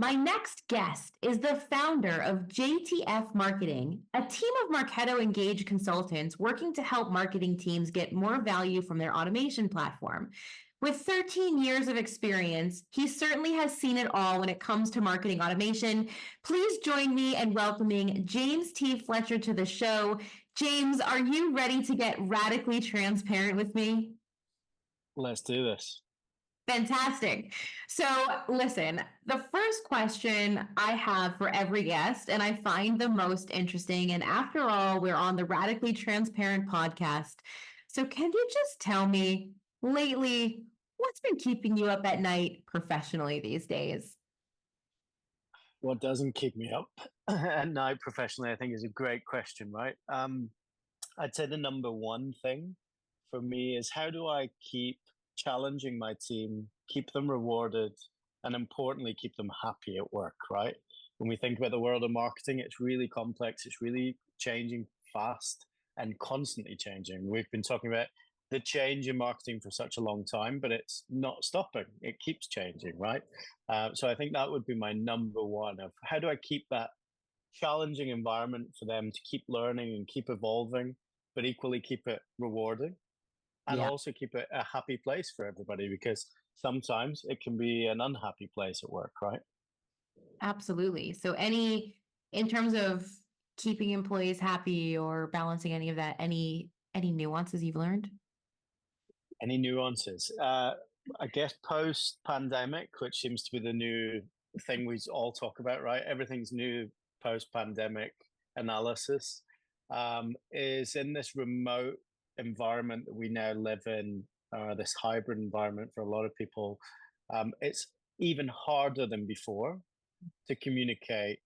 My next guest is the founder of JTF Marketing, a team of Marketo engaged consultants working to help marketing teams get more value from their automation platform. With 13 years of experience, he certainly has seen it all when it comes to marketing automation. Please join me in welcoming James T. Fletcher to the show. James, are you ready to get radically transparent with me? Let's do this. Fantastic. So, listen, the first question I have for every guest, and I find the most interesting, and after all, we're on the Radically Transparent podcast. So, can you just tell me lately what's been keeping you up at night professionally these days? What doesn't keep me up at night professionally, I think, is a great question, right? I'd say the number one thing for me is how do I keep challenging my team, keep them rewarded, and importantly, keep them happy at work, right? When we think about the world of marketing, it's really complex, it's really changing fast and constantly changing. We've been talking about the change in marketing for such a long time, but it's not stopping. It keeps changing, right? So I think that would be my number one of how do I keep that challenging environment for them to keep learning and keep evolving, but equally keep it rewarding and Yeah, also keep it a happy place for everybody because sometimes it can be an unhappy place at work, right? absolutely. So, in terms of keeping employees happy or balancing any of that, any nuances you've learned? Any nuances? I guess post pandemic, which seems to be the new thing we all talk about, right? Everything's new post pandemic analysis, is in this remote environment that we now live in, this hybrid environment for a lot of people. It's even harder than before to communicate,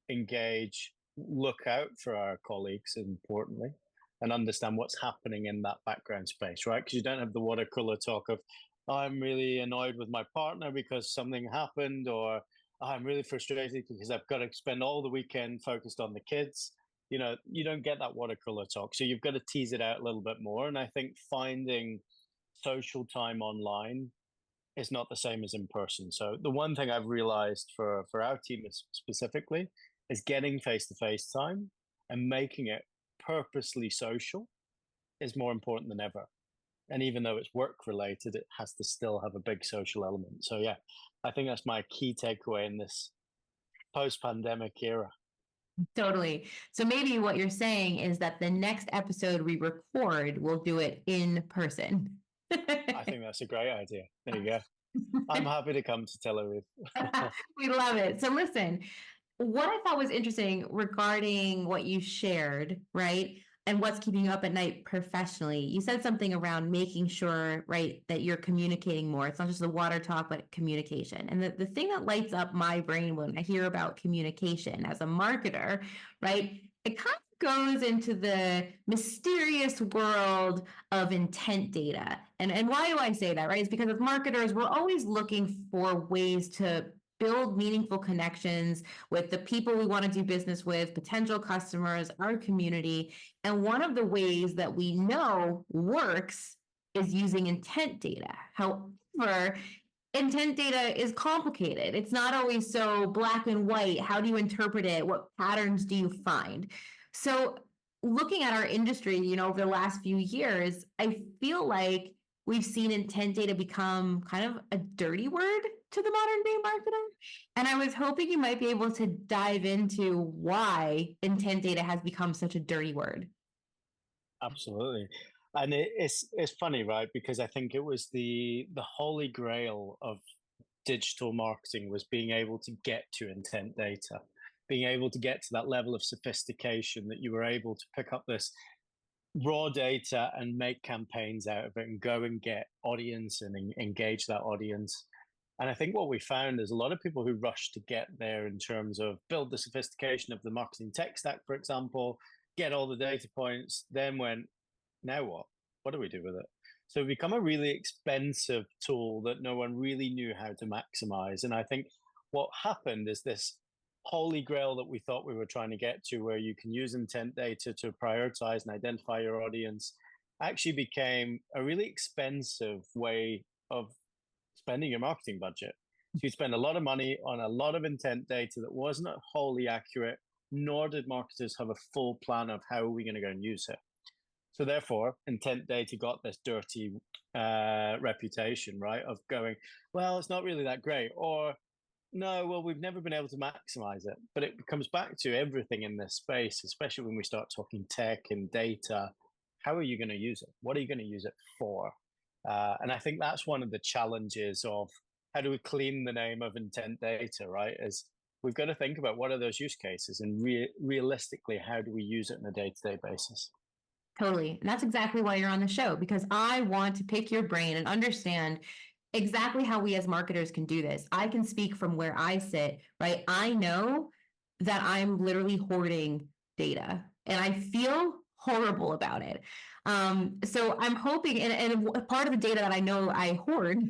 engage, look out for our colleagues, importantly, and understand what's happening in that background space, right? Because you don't have the water cooler talk of, I'm really annoyed with my partner because something happened, or I'm really frustrated because I've got to spend all the weekend focused on the kids. You know, you don't get that water cooler talk. So you've got to tease it out a little bit more. And I think finding social time online is not the same as in person. So the one thing I've realized for our team specifically is getting face to face time and making it purposely social is more important than ever. And even though it's work related, it has to still have a big social element. So yeah, I think that's my key takeaway in this post pandemic era. Totally. So maybe what you're saying is that the next episode we record, we'll do it in person. I think that's a great idea. There you go. I'm happy to come to Tel Aviv. We love it. So listen, what I thought was interesting regarding what you shared, right? And what's keeping you up at night professionally. You said something around making sure, right, that you're communicating more. It's not just the water talk, but communication. And the thing that lights up my brain when I hear about communication as a marketer, right, it kind of goes into the mysterious world of intent data. And why do I say that, right? It's because as marketers, we're always looking for ways to build meaningful connections with the people we want to do business with, potential customers, our community. And one of the ways that we know works is using intent data. However, intent data is complicated. It's not always so black and white. How do you interpret it? What patterns do you find? So, looking at our industry, over the last few years, I feel like we've seen intent data become kind of a dirty word to the modern day marketer. And I was hoping you might be able to dive into why intent data has become such a dirty word. Absolutely. And it's funny, right? Because I think it was the holy grail of digital marketing was being able to get to intent data, being able to get to that level of sophistication that you were able to pick up this raw data and make campaigns out of it and go and get audience and engage that audience. And I think what we found is a lot of people who rush to get there in terms of build the sophistication of the marketing tech stack, for example, get all the data points, then went, now what? What do we do with it? So it become a really expensive tool that no one really knew how to maximize. And I think what happened is this holy grail that we thought we were trying to get to, where you can use intent data to prioritize and identify your audience, actually became a really expensive way of spending your marketing budget. So you spend a lot of money on a lot of intent data that wasn't wholly accurate, nor did marketers have a full plan of how are we going to go and use it. So therefore, intent data got this dirty reputation, right? Of going, well, it's not really that great, or no, well, we've never been able to maximize it. But it comes back to everything in this space, especially when we start talking tech and data. How are you going to use it? What are you going to use it for? And I think that's one of the challenges of how do we clean the name of intent data, right? Is we've got to think about what are those use cases and realistically, how do we use it on a day-to-day basis? Totally. And that's exactly why you're on the show, because I want to pick your brain and understand exactly how we as marketers can do this. I can speak from where I sit, right? I know that I'm literally hoarding data and I feel horrible about it. So I'm hoping, and part of the data that I know I hoard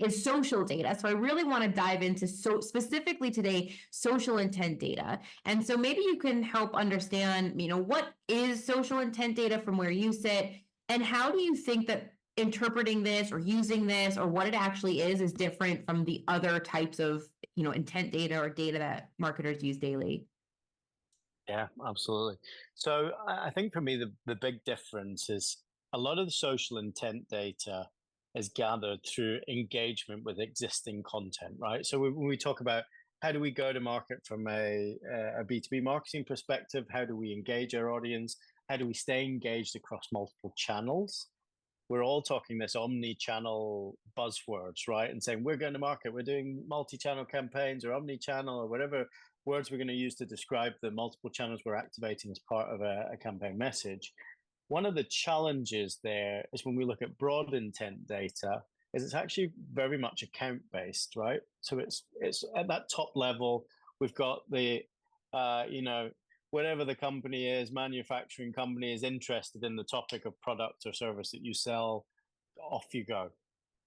is social data. So I really want to dive into specifically today, social intent data. And so maybe you can help understand, what is social intent data from where you sit, and how do you think that interpreting this or using this or what it actually is different from the other types of, intent data or data that marketers use daily? Yeah, absolutely. So I think for me, the big difference is a lot of the social intent data is gathered through engagement with existing content, right? So when we talk about how do we go to market from a B2B marketing perspective, how do we engage our audience? How do we stay engaged across multiple channels? We're all talking this omni-channel buzzwords, right? And saying we're going to market, we're doing multi-channel campaigns or omni-channel or whatever words we're going to use to describe the multiple channels we're activating as part of a campaign message. One of the challenges there is when we look at broad intent data, is it's actually very much account based, right? So it's at that top level. We've got the whatever the company is, manufacturing company is interested in the topic of product or service that you sell, off you go.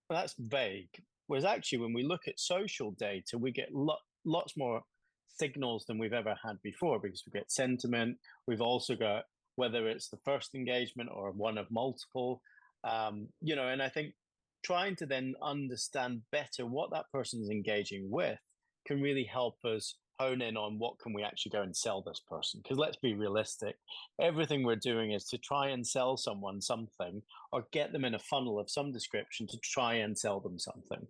That's vague. Whereas actually, when we look at social data, we get lots more signals than we've ever had before because we get sentiment. We've also got whether it's the first engagement or one of multiple, and I think trying to then understand better what that person is engaging with can really help us hone in on what can we actually go and sell this person. Because let's be realistic, everything we're doing is to try and sell someone something or get them in a funnel of some description to try and sell them something.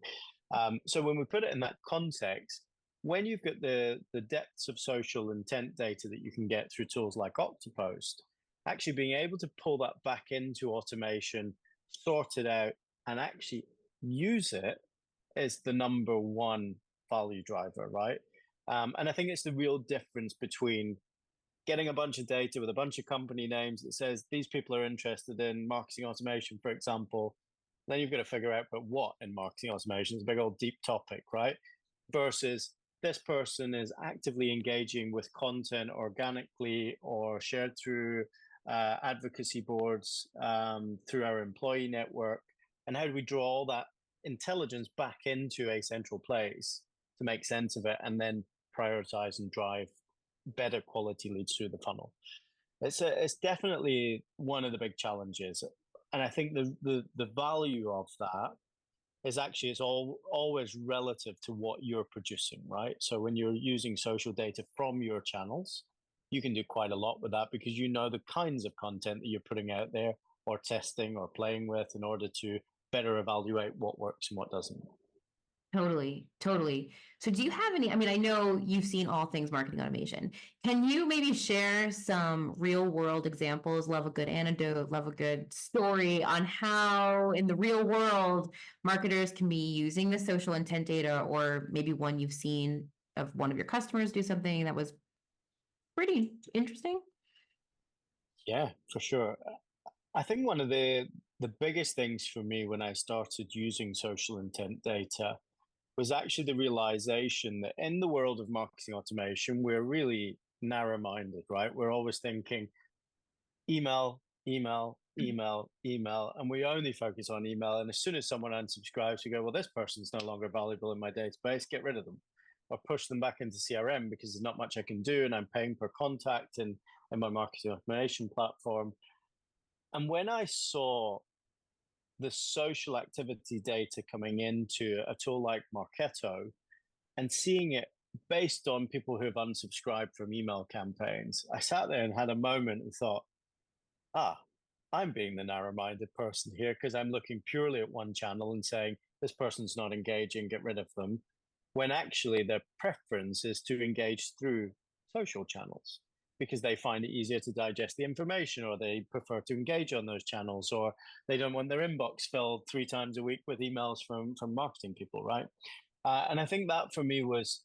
So when we put it in that context, when you've got the depths of social intent data that you can get through tools like Oktopost, actually being able to pull that back into automation, sort it out, and actually use it is the number one value driver, right? And I think it's the real difference between getting a bunch of data with a bunch of company names that says these people are interested in marketing automation, for example. Then you've got to figure out, but what in marketing automation is a big old deep topic, right? Versus this person is actively engaging with content organically or shared through advocacy boards, through our employee network. And how do we draw all that intelligence back into a central place to make sense of it and then prioritize and drive better quality leads through the funnel? It's definitely one of the big challenges. And I think the value of that is actually it's always relative to what you're producing, right? So when you're using social data from your channels, you can do quite a lot with that because you know the kinds of content that you're putting out there or testing or playing with in order to better evaluate what works and what doesn't. Totally, totally. So do you have any, I know you've seen all things marketing automation. Can you maybe share some real world examples, love a good anecdote, love a good story on how in the real world marketers can be using the social intent data, or maybe one you've seen of one of your customers do something that was pretty interesting? Yeah, for sure. I think one of the biggest things for me when I started using social intent data was actually the realization that in the world of marketing automation, we're really narrow minded, right? We're always thinking email, email, email, email, and we only focus on email. And as soon as someone unsubscribes, we go, well, this person's no longer valuable in my database, get rid of them or push them back into CRM because there's not much I can do and I'm paying per contact in my marketing automation platform. And when I saw the social activity data coming into a tool like Marketo and seeing it based on people who have unsubscribed from email campaigns, I sat there and had a moment and thought, ah, I'm being the narrow-minded person here because I'm looking purely at one channel and saying this person's not engaging, get rid of them, when actually their preference is to engage through social channels because they find it easier to digest the information, or they prefer to engage on those channels, or they don't want their inbox filled 3 times a week with emails from marketing people, right? And I think that for me was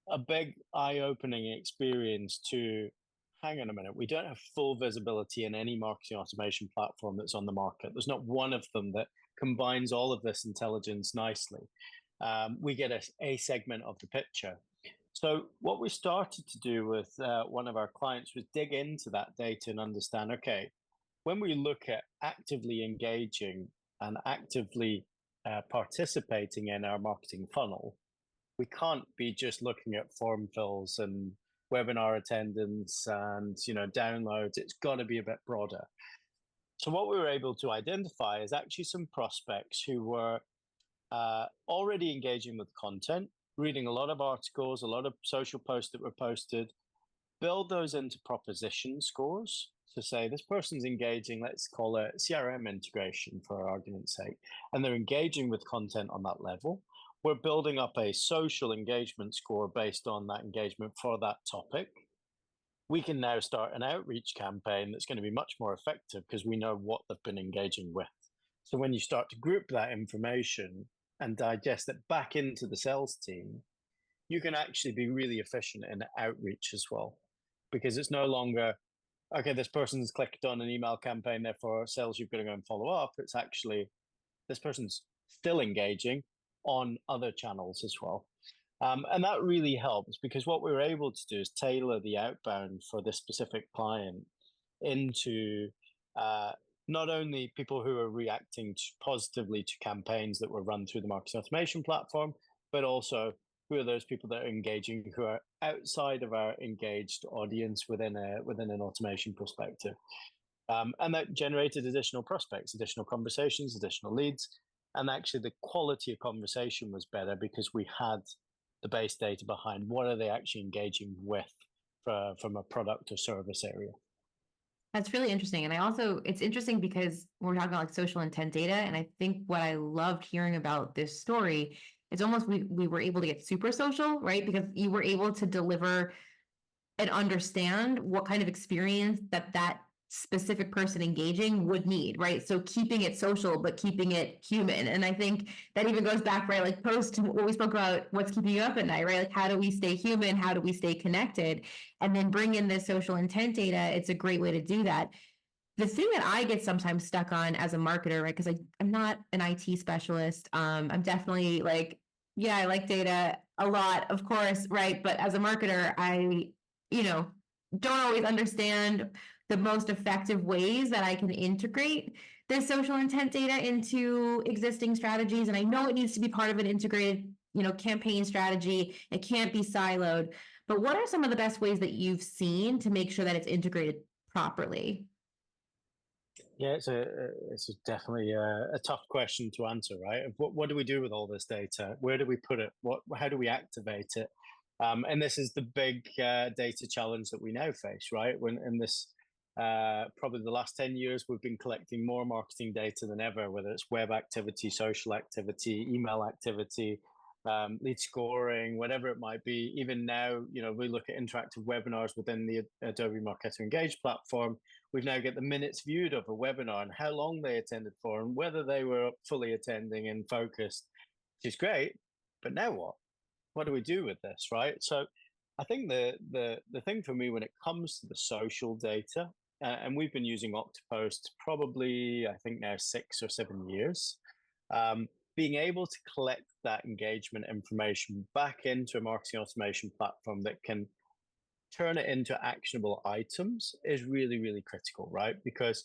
a big eye-opening experience to hang on a minute, we don't have full visibility in any marketing automation platform that's on the market. There's not one of them that combines all of this intelligence nicely. We get a segment of the picture. So what we started to do with one of our clients was dig into that data and understand, okay, when we look at actively engaging and actively participating in our marketing funnel, we can't be just looking at form fills and webinar attendance and downloads. It's got to be a bit broader. So what we were able to identify is actually some prospects who were already engaging with content, reading a lot of articles, a lot of social posts that were posted, build those into proposition scores. So say this person's engaging, let's call it CRM integration for argument's sake, and they're engaging with content on that level. We're building up a social engagement score based on that engagement for that topic. We can now start an outreach campaign that's going to be much more effective because we know what they've been engaging with. So when you start to group that information and digest it back into the sales team, you can actually be really efficient in outreach as well, because it's no longer, okay, this person's clicked on an email campaign, therefore sales, you've got to go and follow up. It's actually, this person's still engaging on other channels as well. And that really helps because what we were able to do is tailor the outbound for this specific client into not only people who are reacting positively to campaigns that were run through the marketing automation platform, but also who are those people that are engaging who are outside of our engaged audience within an automation perspective. And that generated additional prospects, additional conversations, additional leads. And actually the quality of conversation was better because we had the base data behind what are they actually engaging with from a product or service area. That's really interesting. And it's interesting because we're talking about like social intent data. And I think what I loved hearing about this story, it's almost we were able to get super social, right? Because you were able to deliver and understand what kind of experience that specific person engaging would need, right? So keeping it social, but keeping it human. And I think that even goes back, right? Like post to what we spoke about, what's keeping you up at night, right? Like how do we stay human? How do we stay connected? And then bring in this social intent data. It's a great way to do that. The thing that I get sometimes stuck on as a marketer, right? Because I'm not an IT specialist. I'm definitely like, yeah, I like data a lot, of course, right? But as a marketer, I, don't always understand the most effective ways that I can integrate this social intent data into existing strategies. And I know it needs to be part of an integrated, campaign strategy. It can't be siloed. But what are some of the best ways that you've seen to make sure that it's integrated properly? Yeah, it's definitely a tough question to answer, right? What do we do with all this data? Where do we put it? How do we activate it? And this is the big data challenge that we now face, right? When in this probably the last 10 years, we've been collecting more marketing data than ever, whether it's web activity, social activity, email activity, lead scoring, whatever it might be. Even now, we look at interactive webinars within the Adobe Marketo Engage platform. We've now got the minutes viewed of a webinar and how long they attended for and whether they were fully attending and focused, which is great. But now what? What do we do with this, right? So I think the thing for me when it comes to the social data, and we've been using Oktopost probably, I think now 6 or 7 years, being able to collect that engagement information back into a marketing automation platform that can turn it into actionable items is really, really critical, right? Because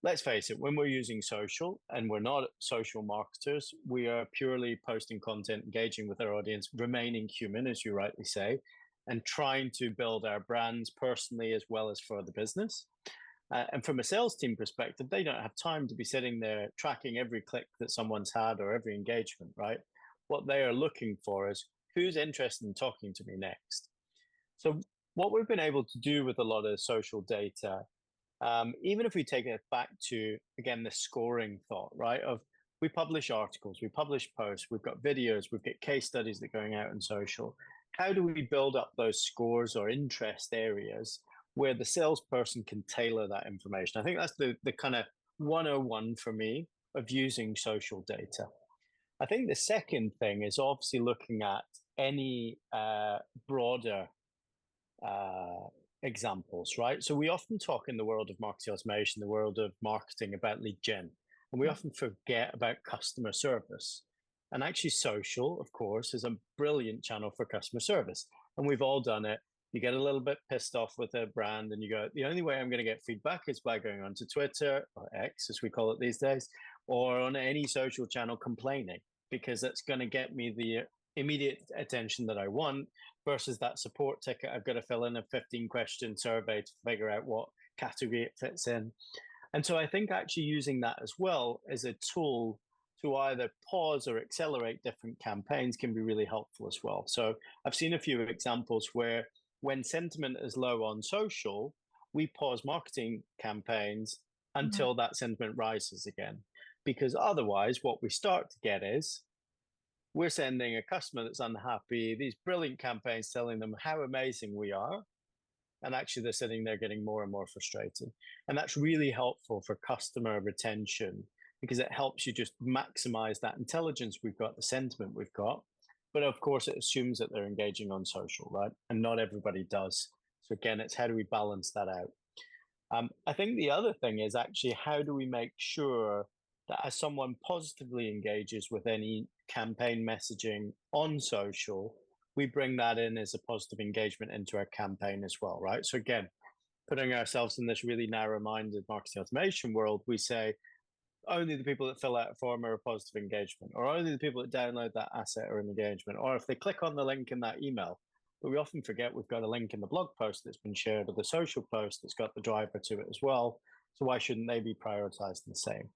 let's face it, when we're using social and we're not social marketers, we are purely posting content, engaging with our audience, remaining human, as you rightly say, and trying to build our brands personally as well as for the business. And from a sales team perspective, they don't have time to be sitting there tracking every click that someone's had or every engagement, right? What they are looking for is who's interested in talking to me next. So what we've been able to do with a lot of social data, even if we take it back to, again, the scoring thought, right? Of we publish articles, we publish posts, we've got videos, we've got case studies that are going out on social. How do we build up those scores or interest areas where the salesperson can tailor that information? I think that's the kind of 101 for me of using social data. I think the second thing is obviously looking at any broader examples, right? So we often talk in the world of marketing automation, the world of marketing about lead gen, and we often forget about customer service. And actually, social, of course, is a brilliant channel for customer service. And we've all done it. You get a little bit pissed off with a brand, and you go, the only way I'm going to get feedback is by going onto Twitter, or X, as we call it these days, or on any social channel complaining, because that's going to get me the immediate attention that I want versus that support ticket. I've got to fill in a 15-question survey to figure out what category it fits in. And so I think actually using that as well as a tool to either pause or accelerate different campaigns can be really helpful as well. So I've seen a few examples where when sentiment is low on social, we pause marketing campaigns until that sentiment rises again. Because otherwise, what we start to get is we're sending a customer that's unhappy these brilliant campaigns telling them how amazing we are. And actually, they're sitting there getting more and more frustrated. And that's really helpful for customer retention because it helps you just maximize that intelligence we've got, the sentiment we've got. But of course, it assumes that they're engaging on social, right? And not everybody does. So again, it's how do we balance that out? I think the other thing is actually how do we make sure that as someone positively engages with any campaign messaging on social, we bring that in as a positive engagement into our campaign as well, right? So again, putting ourselves in this really narrow-minded marketing automation world, we say only the people that fill out a form are a positive engagement, or only the people that download that asset are an engagement, or if they click on the link in that email. But we often forget we've got a link in the blog post that's been shared or the social post that's got the driver to it as well. So why shouldn't they be prioritized the same?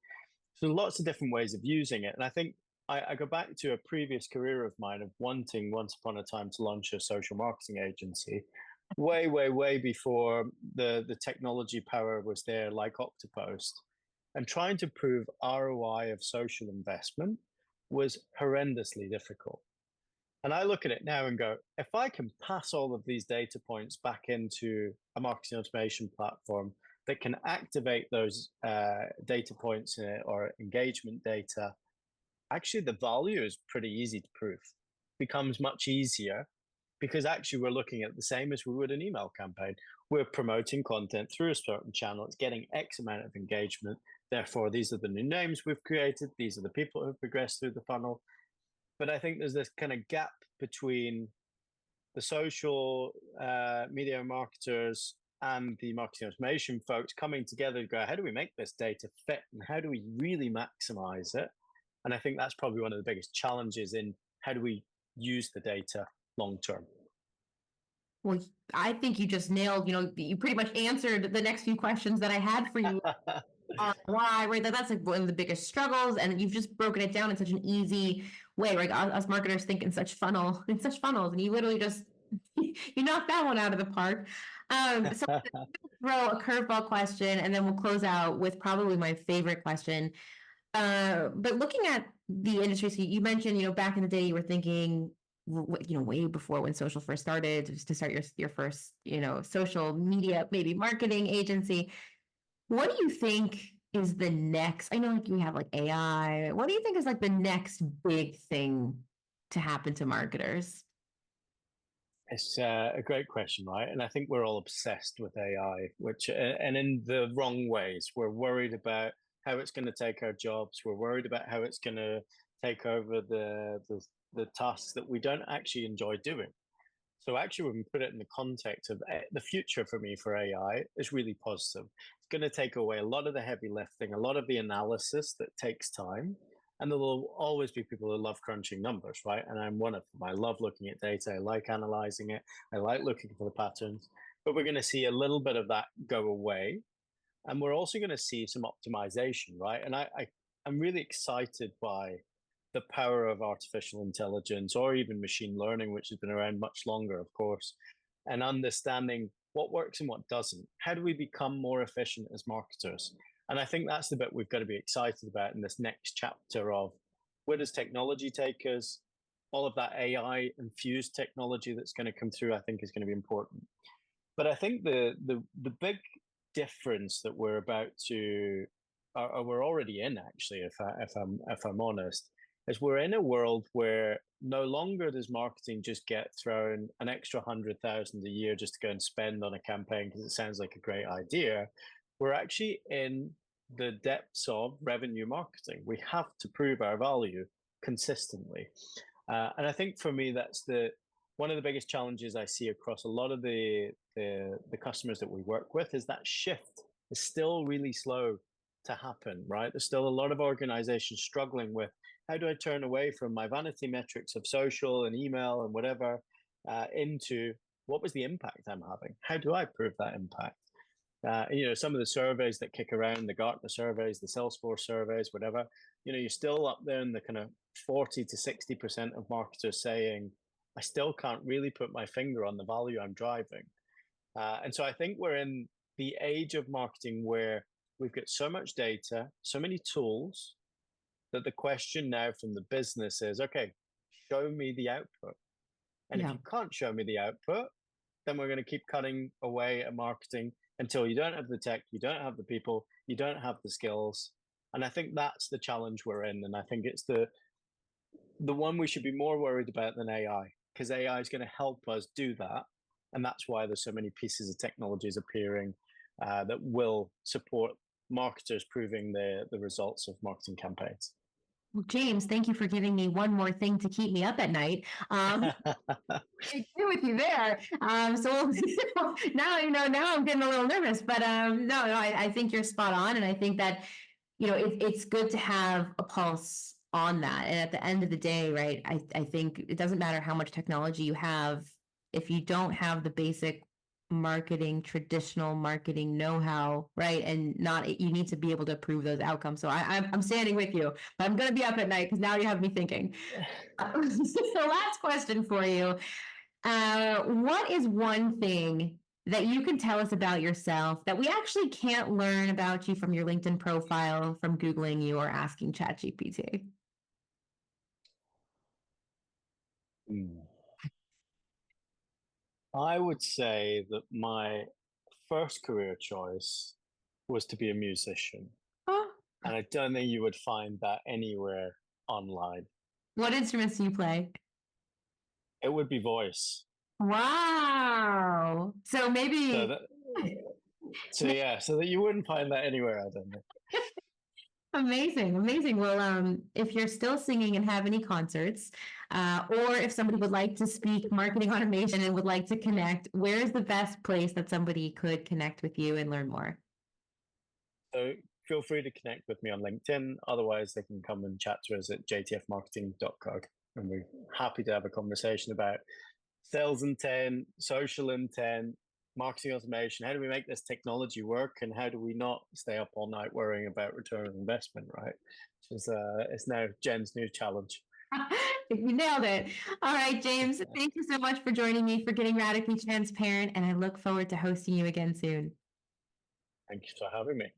So lots of different ways of using it. And I think I go back to a previous career of mine of wanting once upon a time to launch a social marketing agency way before the technology power was there like Oktopost. And trying to prove ROI of social investment was horrendously difficult. And I look at it now and go, if I can pass all of these data points back into a marketing automation platform that can activate those data points or engagement data, actually the value is pretty easy to prove. It becomes much easier because actually we're looking at the same as we would an email campaign. We're promoting content through a certain channel. It's getting X amount of engagement. Therefore, these are the new names we've created. These are the people who have progressed through the funnel. But I think there's this kind of gap between the social media marketers and the marketing automation folks coming together to go, how do we make this data fit and how do we really maximize it? And I think that's probably one of the biggest challenges in how do we use the data long term. Well, I think you just nailed, you pretty much answered the next few questions that I had for you. Why, right? That's like one of the biggest struggles, and you've just broken it down in such an easy way. Right? Us marketers think in such funnels, and you literally just you knocked that one out of the park. So throw a curveball question, and then we'll close out with probably my favorite question. But looking at the industry, so you mentioned, back in the day, you were thinking, way before when social first started, just to start your first, social media, maybe marketing agency. What do you think is the next? I know like you have like AI. What do you think is like the next big thing to happen to marketers? It's a great question, right? And I think we're all obsessed with AI, which, and in the wrong ways. We're worried about how it's going to take our jobs. We're worried about how it's going to take over the tasks that we don't actually enjoy doing. So actually, when we put it in the context of the future for me for AI is really positive. It's going to take away a lot of the heavy lifting, a lot of the analysis that takes time. And there will always be people who love crunching numbers, right? And I'm one of them. I love looking at data. I like analyzing it. I like looking for the patterns. But we're going to see a little bit of that go away. And we're also going to see some optimization, right? And I'm really excited by the power of artificial intelligence or even machine learning, which has been around much longer, of course, and understanding what works and what doesn't. How do we become more efficient as marketers? And I think that's the bit we've got to be excited about in this next chapter of where does technology take us? All of that AI infused technology that's going to come through, I think, is going to be important. But I think the big difference that we're about to, or we're already in, actually, if I'm honest, is we're in a world where no longer does marketing just get thrown an extra 100,000 a year just to go and spend on a campaign because it sounds like a great idea. We're actually in the depths of revenue marketing. We have to prove our value consistently, and I think for me that's one of the biggest challenges I see across a lot of the customers that we work with is that shift is still really slow to happen, right? There's still a lot of organizations struggling with how do I turn away from my vanity metrics of social and email and whatever into what was the impact I'm having? How do I prove that impact? Some of the surveys that kick around, the Gartner surveys, the Salesforce surveys, whatever, you're still up there in the kind of 40 to 60% of marketers saying, I still can't really put my finger on the value I'm driving. And so I think we're in the age of marketing where we've got so much data, so many tools, that the question now from the business is, okay, show me the output. And if you can't show me the output, then we're going to keep cutting away at marketing until you don't have the tech, you don't have the people, you don't have the skills. And I think that's the challenge we're in. And I think it's the one we should be more worried about than AI, because AI is going to help us do that. And that's why there's so many pieces of technologies appearing that will support marketers proving the results of marketing campaigns. Well, James, thank you for giving me one more thing to keep me up at night. I agree with you there. So now now I'm getting a little nervous, but no, I think you're spot on, and I think that it's good to have a pulse on that. And at the end of the day, right, I think it doesn't matter how much technology you have if you don't have the basic traditional marketing know-how, right? And you need to be able to approve those outcomes. So I'm standing with you, but I'm going to be up at night because now you have me thinking. The last question for you. What is one thing that you can tell us about yourself that we actually can't learn about you from your LinkedIn profile, from Googling you or asking ChatGPT? I would say that my first career choice was to be a musician. Oh. And I don't think you would find that anywhere online. What instruments do you play? It would be voice. Wow. So maybe. So that you wouldn't find that anywhere, I don't think. Amazing, amazing. Well, if you're still singing and have any concerts, or if somebody would like to speak marketing automation and would like to connect, where is the best place that somebody could connect with you and learn more? So feel free to connect with me on LinkedIn. Otherwise, they can come and chat to us at jtfmarketing.co. And we're happy to have a conversation about sales intent, social intent, marketing automation. How do we make this technology work, and how do we not stay up all night worrying about return on investment, right? It's now Jen's new challenge. You nailed it. All right, James, thank you so much for joining me, for getting radically transparent, and I look forward to hosting you again soon. Thank you for having me.